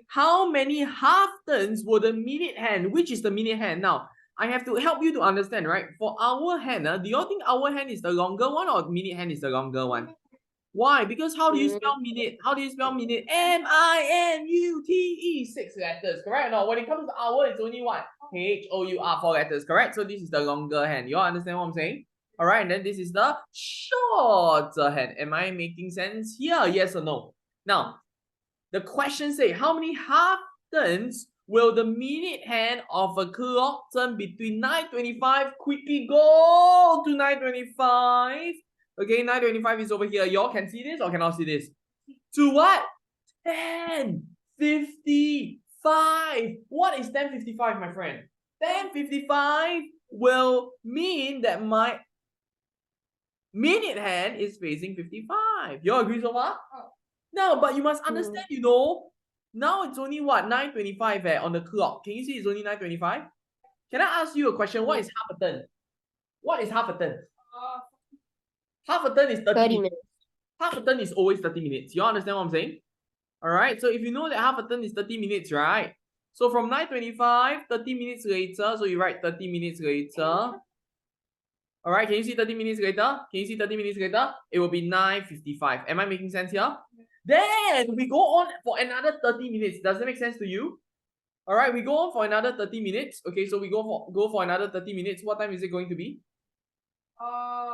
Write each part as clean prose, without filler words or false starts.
how many half turns will the minute hand, which is the minute hand? Now, I have to help you to understand, right? For hour hand, do you all think hour hand is the longer one or minute hand is the longer one? Why? Because how do you spell minute? How do you spell minute? M-I-N-U-T-E. 6 letters, correct? No, when it comes to hour, it's only what? H-O-U-R, 4 letters, correct? So this is the longer hand. You all understand what I'm saying? All right, and then this is the shorter hand. Am I making sense here? Yes or no? Now, the question say, how many half turns will the minute hand of a clock turn between 9:25? Quickly go to 9:25. Okay, 9:25 is over here. Y'all can see this or cannot see this? To what? 10:55. What is 10:55, my friend? 10:55 will mean that my minute hand is facing 55. You all agree so far? No, but you must understand, you know, now it's only what? 9:25 on the clock. Can you see it's only 9:25? Can I ask you a question? What is half a turn? What is half a turn? Half a turn is 30 minutes. Half a turn is always 30 minutes. You understand what I'm saying? All right. So if you know that half a turn is 30 minutes, right? So from 9:25, 30 minutes later, so you write 30 minutes later. All right. Can you see 30 minutes later? Can you see 30 minutes later? It will be 9:55. Am I making sense here? Then we go on for another 30 minutes. Does that make sense to you? All right. We go on for another 30 minutes. Okay. So we go for another 30 minutes. What time is it going to be?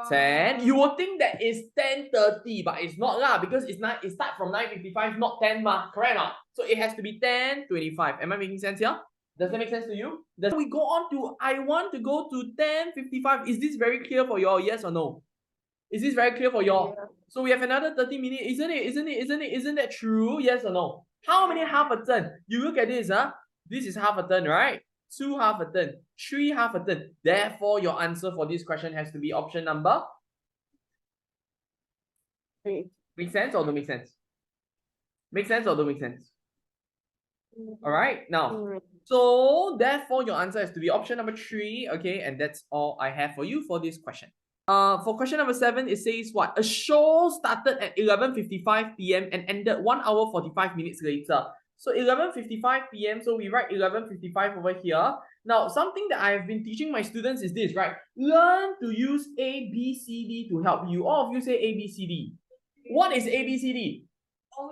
10. You will think that it's 10:30, but it's not lah, because it starts from 9:55, not 10 ma. Correct or not? So it has to be 10:25. Am I making sense here? Does that make sense to you? Then we go on to, I want to go to 10:55. Is this very clear for y'all? Yes or no? Is this very clear for y'all? Yeah. So we have another 30 minutes. Isn't that true? Yes or no? How many half a turn? You look at this, This is half a turn, right? 2 half a turn, 3 half a turn. Therefore, your answer for this question has to be option number 3. Make sense or don't make sense? Make sense or don't make sense? All right, now, so therefore your answer has to be option number 3. Okay, and that's all I have for you for this question. For question number 7, it says what? A show started at 11:55 p.m. and ended 1 hour 45 minutes later. So 11:55 p.m. So we write 11:55 over here. Now, something that I have been teaching my students is this, right? Learn to use A, B, C, D to help you. All of you say A, B, C, D. What is A, B, C, D?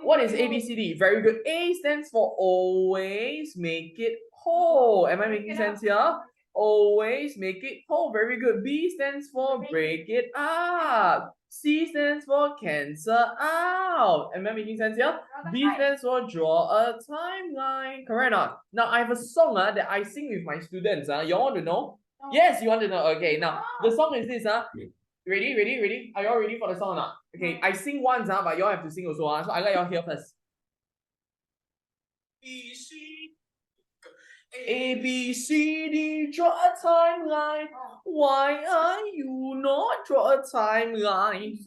What is A, B, C, D? Very good. A stands for always make it whole. Am I making sense here? Always make it whole. Very good. B stands for break it up. C stands for cancel out. Am I making sense here? D stands for draw a timeline. Correct or not? Now I have a song that I sing with my students. You want to know? Yes, you want to know. Okay, now the song is this. Ready? Are y'all ready for the song or not? Okay, I sing once, but y'all have to sing also. So I let y'all hear first. A, B, C, D, draw a timeline. Why are you not draw a timeline?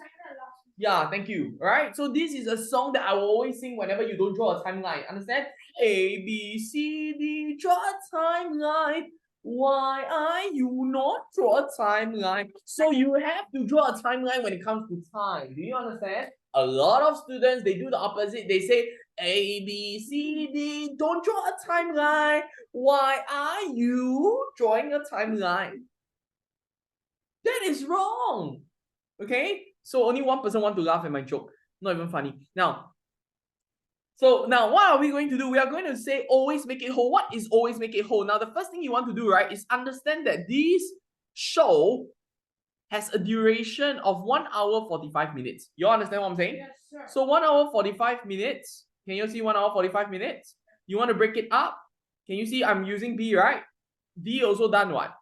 Yeah, thank you. Alright, so this is a song that I will always sing whenever you don't draw a timeline. Understand? A, B, C, D, draw a timeline. Why are you not draw a timeline? So you have to draw a timeline when it comes to time. Do you understand? A lot of students, they do the opposite. They say, A, B, C, D, don't draw a timeline. Why are you drawing a timeline? That is wrong. Okay? So only one person want to laugh at my joke. Not even funny. Now, what are we going to do? We are going to say always make it whole. What is always make it whole? Now, the first thing you want to do, right, is understand that this show has a duration of 1 hour 45 minutes. You understand what I'm saying? Yes, sir. So 1 hour 45 minutes. Can you see 1 hour 45 minutes? You want to break it up? Can you see I'm using B, right? D also done what?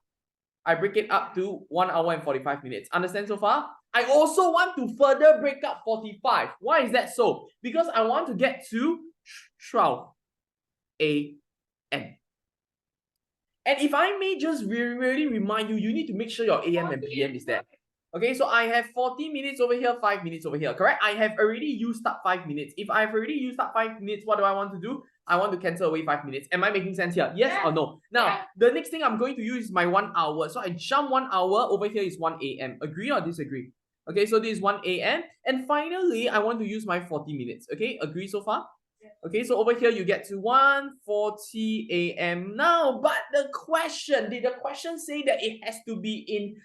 I break it up to 1 hour and 45 minutes. Understand so far? I also want to further break up 45. Why is that so? Because I want to get to 12 a.m. And if I may just really remind you, you need to make sure your AM and PM is there. Okay, so I have 40 minutes over here, 5 minutes over here, correct? I have already used up 5 minutes. If I've already used up 5 minutes, what do I want to do? I want to cancel away 5 minutes. Am I making sense here? Yes or no? Now, the next thing I'm going to use is my 1 hour. So I jump 1 hour, over here is 1 a.m. Agree or disagree? Okay, so this is 1 a.m. And finally, I want to use my 40 minutes. Okay, agree so far? Okay, so over here you get to 1:40 a.m. now, but did the question say that it has to be in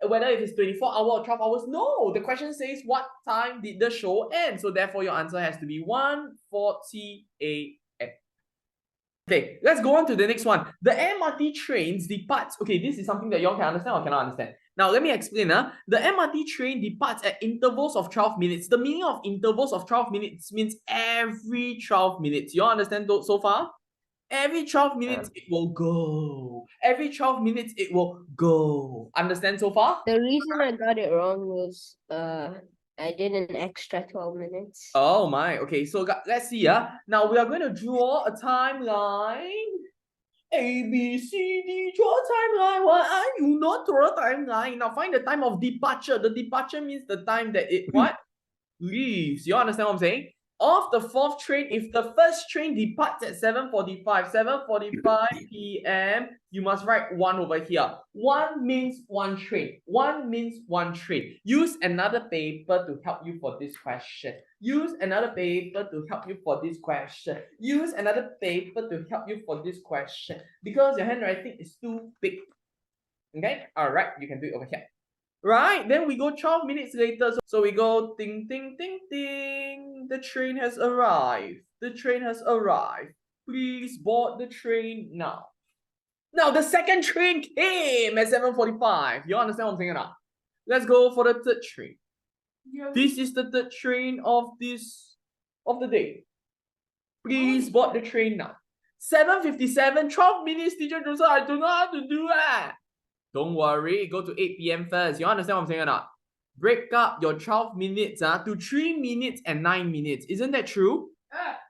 whether it is 24 hours or 12 hours? No, the question says what time did the show end? So therefore your answer has to be 1:40 a.m. Okay, let's go on to the next one. The MRT trains departs. Okay, this is something that y'all can understand or cannot understand. Now, let me explain. The MRT train departs at intervals of 12 minutes. The meaning of intervals of 12 minutes means every 12 minutes. You all understand so far? Every 12 minutes, it will go. Every 12 minutes, it will go. Understand so far? The reason I got it wrong was I did an extra 12 minutes. Oh my. Okay, so let's see. Now, we are going to draw a timeline. A, B, C, D, draw a timeline. Why are you not draw a timeline? Now find the time of departure. The departure means the time that it what? Leaves. You understand what I'm saying? Of the fourth train, if the first train departs at 7:45 p.m., you must write 1 over here. 1 means one train. 1 means one train. Use another paper to help you for this question. Use another paper to help you for this question. Use another paper to help you for this question. Because your handwriting is too big. Okay? Alright, you can do it over here. Right, then we go 12 minutes later. So we go ding, ding, ding, ding. The train has arrived. The train has arrived. Please board the train now. Now, the second train came at 7:45. You understand what I'm saying or not? Let's go for the third train. Yeah. This is the third train of the day. Please board the train now. 7:57, 12 minutes, teacher Joseph. I don't know how to do that. Don't worry, go to 8 p.m. first. You understand what I'm saying or not? Break up your 12 minutes to 3 minutes and 9 minutes. Isn't that true?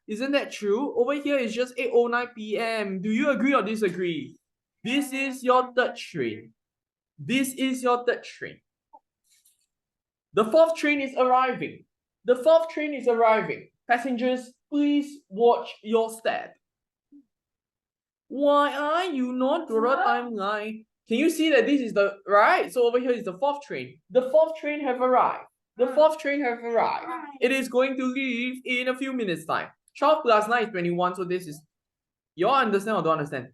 Isn't that true? Over here is just 8:09 p.m. Do you agree or disagree? This is your third train. This is your third train. The fourth train is arriving. The fourth train is arriving. Passengers, please watch your step. Why are you not on the timeline? Can you see that this is the right? So over here is the fourth train. The fourth train have arrived. The fourth train have arrived. It is going to leave in a few minutes time. 12 plus 9 is 21. So this is, you all understand or don't understand?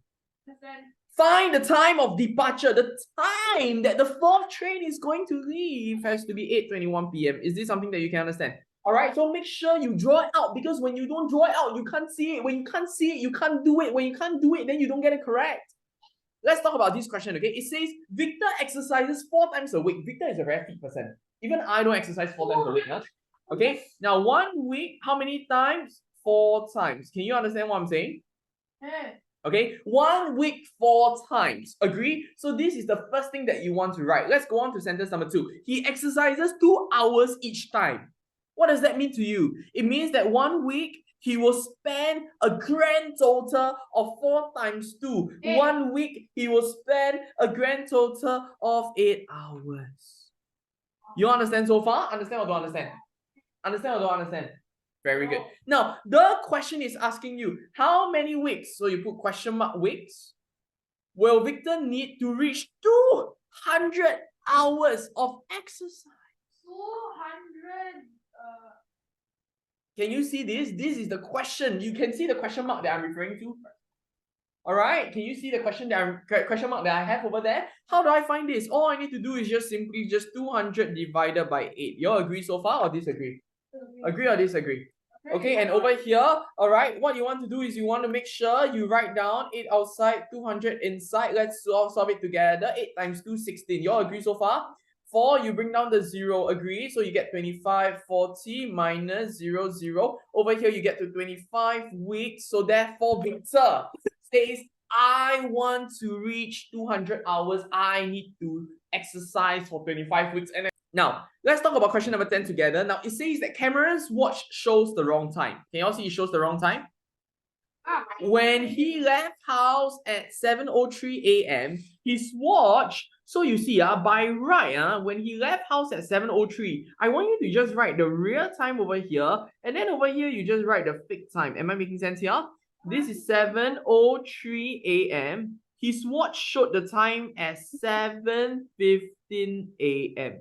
Find the time of departure. The time that the fourth train is going to leave has to be 8:21 p.m. Is this something that you can understand? All right, so make sure you draw it out, because when you don't draw it out, you can't see it. When you can't see it, you can't do it. When you can't do it, then you don't get it correct. Let's talk about this question, okay? It says, Victor exercises 4 times a week. Victor is a very fit person. Even I don't exercise 4 times a week. Huh? Okay, now 1 week, how many times? 4 times. Can you understand what I'm saying? Okay, 1 week, 4 times. Agree? So this is the first thing that you want to write. Let's go on to sentence number 2. He exercises 2 hours each time. What does that mean to you? It means that 1 week, he will spend a grand total of 4 times 2. 1 week, he will spend a grand total of 8 hours. You understand so far? Understand or don't understand? Understand or don't understand? Very good. Now, the question is asking you, how many weeks? So you put question mark weeks. Will Victor need to reach 200 hours of exercise? 200. Can you see this? This is the question. You can see the question mark that I'm referring to. All right. Can you see the question mark that I have over there? How do I find this? All I need to do is just simply 200 divided by 8. You all agree so far or disagree? Agree or disagree? Okay, and over here, all right, what you want to do is you want to make sure you write down 8 outside, 200 inside. Let's solve it together. 8 times 2, 16. You all agree so far? 4, you bring down the 0, agree? So you get 25, 40 minus 0, 0. Over here, you get to 25 weeks. So therefore, Victor says, I want to reach 200 hours. I need to exercise for 25 weeks. And now, let's talk about question number 10 together. Now, it says that Cameron's watch shows the wrong time. Can you all see it shows the wrong time? When he left house at 7:03 a.m., his watch, so you see, by right, when he left house at 7:03, I want you to just write the real time over here, and then over here, you just write the fixed time. Am I making sense here? This is 7:03 a.m. His watch showed the time as 7:15 a.m.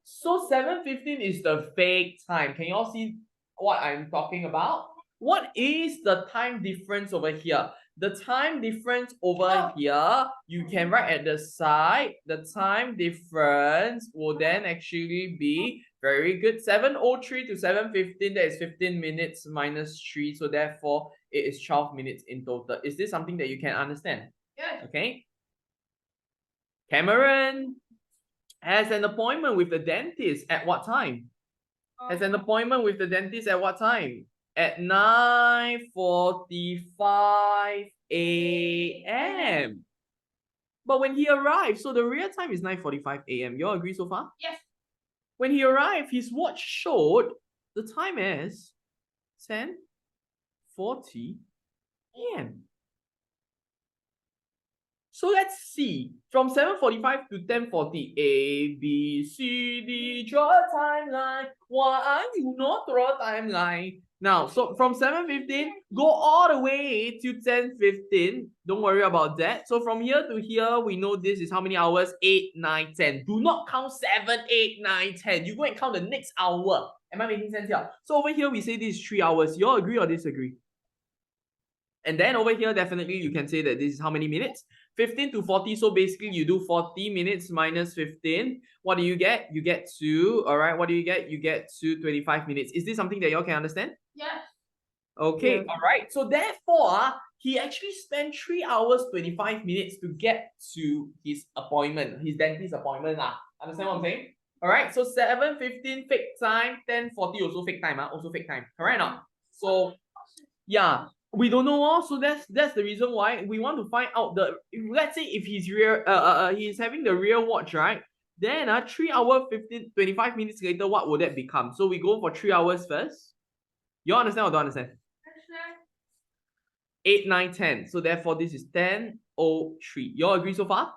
So 7:15 is the fake time. Can you all see what I'm talking about. What is the time difference over here? The time difference over here, you can write at the side. The time difference will then actually be very good. 7:03 to 7:15, that is 15 minutes minus 3. So therefore, it is 12 minutes in total. Is this something that you can understand? Yes. Okay. Cameron has an appointment with the dentist at what time? Has an appointment with the dentist at what time? At 9:45 a.m. But when he arrived, so the real time is 9:45 a.m. You all agree so far? Yes. When he arrived, his watch showed the time as 10:40 a.m. So let's see. From 7:45 to 10:40, A, B, C, D, draw a timeline. Why are you not draw a timeline? Now, so from 7:15, go all the way to 10:15. Don't worry about that. So from here to here, we know this is how many hours? 8, 9, 10. Do not count 7, 8, 9, 10. You go and count the next hour. Am I making sense here? So over here, we say this is 3 hours. You all agree or disagree? And then over here, definitely you can say that this is how many minutes? 15 to 40. So basically you do 40 minutes minus 15. What do you get? You get 2. All right. What do you get? You get 25 minutes. Is this something that y'all can understand? Yes. Okay. Yeah. All right. So therefore, he actually spent 3 hours, 25 minutes to get to his appointment, his dentist appointment. Understand what I'm saying? All right. So 7:15 fake time, 10:40 also fake time. Also fake time. Correct or not? So yeah. We don't know, so that's the reason why we want to find out the. Let's say if he's he's having the real watch, right? Then 3 hour 25 minutes later, what would that become? So we go for 3 hours first. You understand or don't understand? 8, 9, 10. So therefore, this is 10:03. You all agree so far?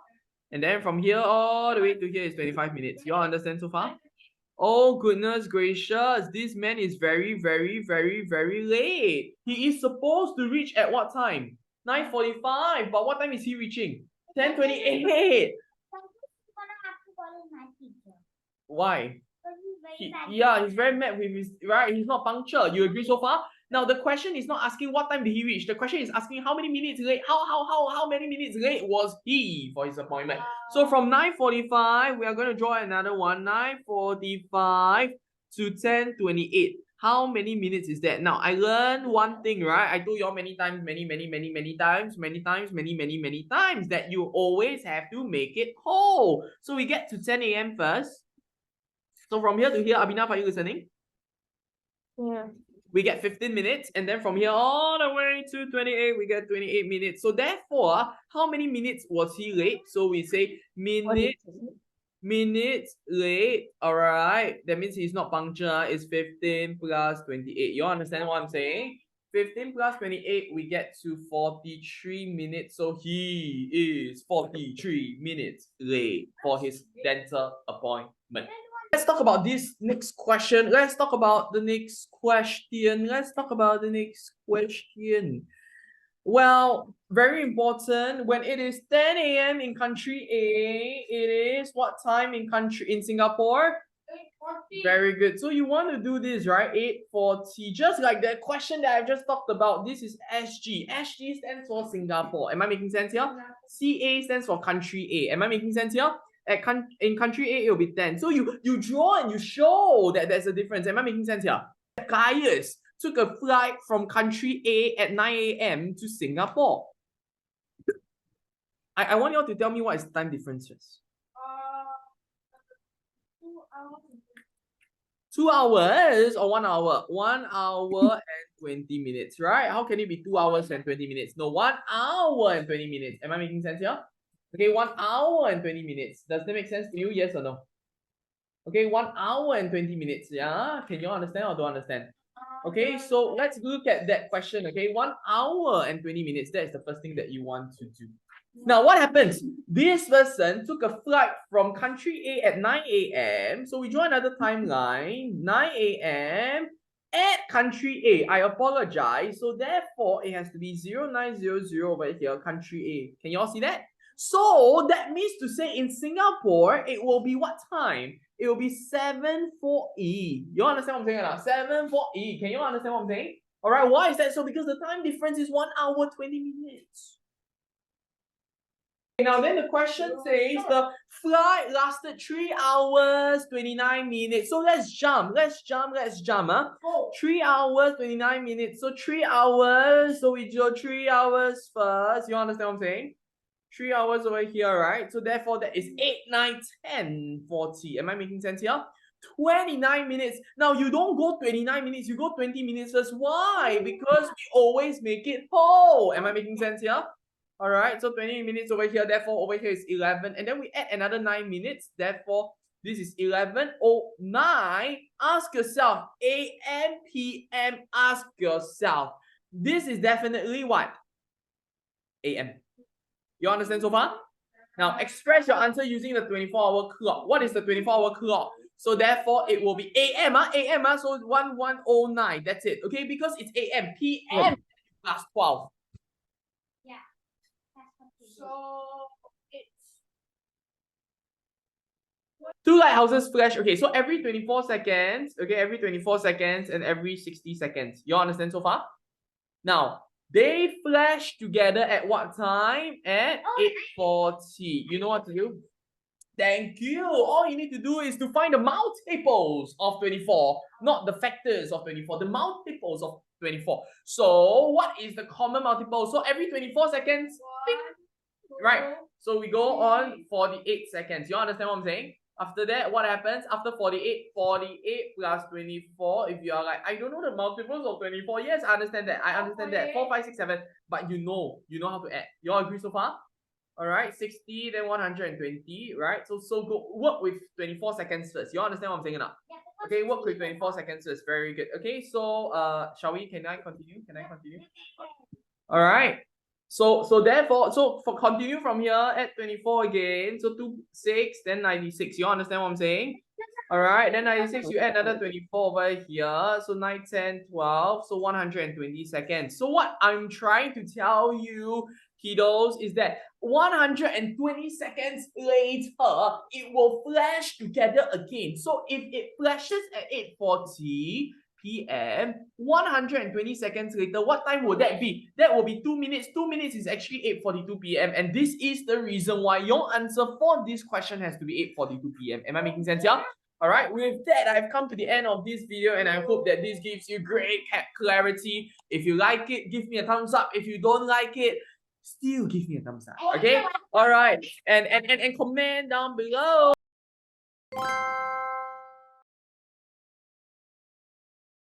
And then from here all the way to here is 25 minutes. You all understand so far? Oh, goodness gracious. This man is very, very, very, very late. He is supposed to reach at what time? 9:45. But what time is he reaching? 10:28. Why? He's very mad with his, right? He's not punctual. You agree so far? Now the question is not asking what time did he reach. The question is asking how many minutes late. How many minutes late was he for his appointment? So from 9:45, we are going to draw another one. 9:45 to 10:28. How many minutes is that? Now I learned one thing, right? I told you all many times, many times, that you always have to make it whole. So we get to 10 a.m. first. So from here to here, Abhinav, are you listening? Yeah. We get 15 minutes, and then from here all the way to 28, we get 28 minutes. So therefore, how many minutes was he late? So we say minutes late. All right, that means he's not punctual. It's 15 plus 28. You understand what I'm saying? 15 plus 28, we get to 43 minutes. So he is 43 minutes late for his dental appointment. Let's talk about this next question. Let's talk about the next question. Well, very important. When it is 10 a.m. in country A, it is what time in Singapore? 8:40. Very good. So you want to do this, right? 8:40. Just like that question that I've just talked about. This is SG. SG stands for Singapore. Am I making sense here? CA stands for country A. Am I making sense here? In country A, it will be 10. So you draw and you show that there's a difference. Am I making sense here? Gaius took a flight from country A at 9 a.m. to Singapore. I want you all to tell me what is the time difference first. 2 hours. 2 hours or 1 hour? 1 hour and 20 minutes, right? How can it be 2 hours and 20 minutes? No, 1 hour and 20 minutes. Am I making sense here? Okay, 1 hour and 20 minutes. Does that make sense to you? Yes or no? Okay, 1 hour and 20 minutes. Yeah, can you understand or don't understand? Okay, so let's look at that question. Okay, 1 hour and 20 minutes. That is the first thing that you want to do. Now, what happens? This person took a flight from country A at 9 a.m. So we draw another timeline. 9 a.m. at country A. I apologize. So therefore, it has to be 0900 over here, country A. Can you all see that? So that means to say in Singapore, it will be what time? It will be 7:4E. You understand what I'm saying or not? 7:4E. Can you understand what I'm saying? All right, why is that so? Because the time difference is 1 hour 20 minutes. Now then the question says the flight lasted 3 hours 29 minutes. So let's jump. Huh? 3 hours 29 minutes. So 3 hours. So we do 3 hours first. You understand what I'm saying? 3 hours over here, right? So therefore that is 8, 9, 10, 40. Am I making sense here? 29 minutes. Now you don't go 29 minutes, you go 20 minutes first. Why? Because we always make it whole. Am I making sense here? All right, so 20 minutes over here, therefore over here is 11. And then we add another 9 minutes, therefore this is 11:09. Ask yourself, AM, PM, ask yourself. This is definitely what? AM. You understand so far? Now express your answer using the 24-hour clock. What is the 24-hour clock? So therefore it will be AM, so 11:09. That's it. Okay, because it's AM, PM plus 12. So it's 2 lighthouses flash. Okay, so every 24 seconds. Okay, every 24 seconds and every 60 seconds. You understand so far? Now, they flash together at what time? At 8:40. You know what to do? Thank you. All you need to do is to find the multiples of 24, not the factors of 24, the multiples of 24. So, what is the common multiple? So, every 24 seconds, ding, right? So, we go on 48 seconds. You understand what I'm saying? After that, what happens? After 48 plus 24, if you are like, I don't know the multiples of 24. Yes, I understand that. I understand that. 4, 5, 6, 7. But you know how to add. You all agree so far? Alright, 60, then 120, right? So go work with 24 seconds first. You understand what I'm saying or not? Okay, work with 24 seconds first. Very good. Okay, so shall we? Can I continue? Alright. So therefore, for continue from here at 24 again. So 2, 6, then 96. You understand what I'm saying? Alright, then 96, you add another 24 over here. So 9, 10, 12. So 120 seconds. So what I'm trying to tell you, kiddos, is that 120 seconds later, it will flash together again. So if it flashes at 8:40 p.m., 120 seconds later, what time would that be? That will be 2 minutes. 2 minutes is actually 8:42 p.m. And this is the reason why your answer for this question has to be 8:42 p.m. Am I making sense here? Alright, with that, I've come to the end of this video and I hope that this gives you great clarity. If you like it, give me a thumbs up. If you don't like it, still give me a thumbs up. Okay? Alright. And comment down below.